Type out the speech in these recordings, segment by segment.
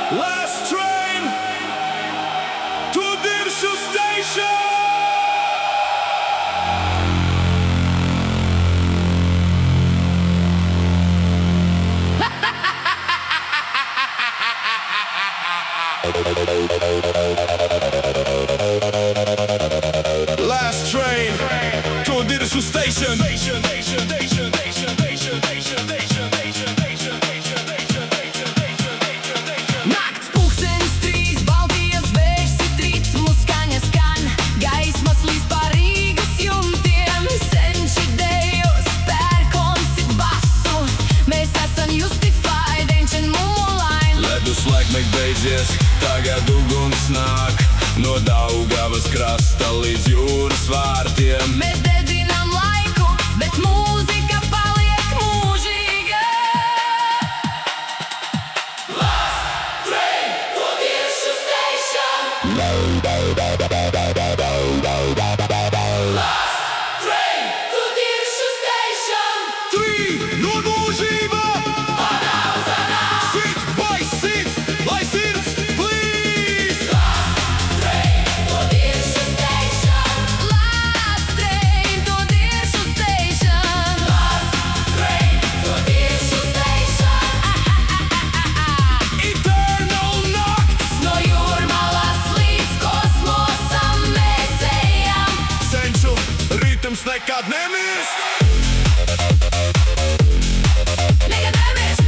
Last train to Dirshu station. Last train to Dirshu station. Nakts pulkstenis 3, Baltijas vējš sit ritmu skaņa skan. Gaismas līdz pa Rīgas jumtiem, senčidējos pērkons sit basu. Mēs esam Justify, Denčen Mumoline. Ledus laikmet beidzies, tagad uguns nāk no Daugavas krasta līdz jūras vārtiem. Mēs dedzinām laiku, bet mūzika paliek mūžīga. Last train to Dirshu station. Last train to Dirshu station. 3 no mūžība. Sit by sit, lai sirds plīs. Last train to Dirshu station. Eternal nakts. No jūrmalas līdz kosmosam mēs ejam. Senču ritms nekad nemirst. Nekad nemirst.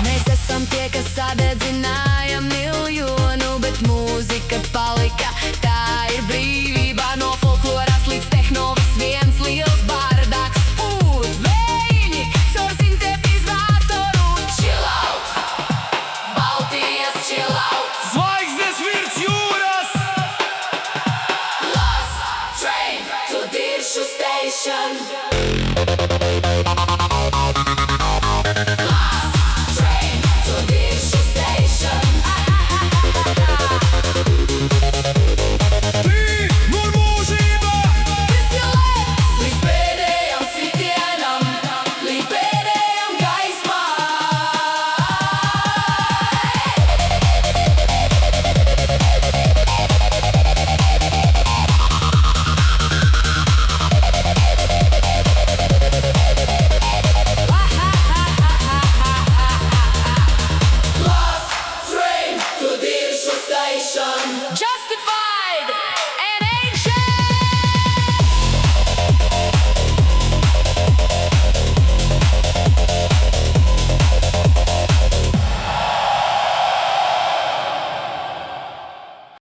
Mēs esam tie, kas sadedzināja miljonu, bet mūzika palika. Tā ir brīvība no folkloras līdz tehnovis, viens liels bardaks. Pūt vējiņi, caur sintetizatoru. Chill out, Baltijas chill out. Zvaigznes virs jūras. Last train to Dirshu station.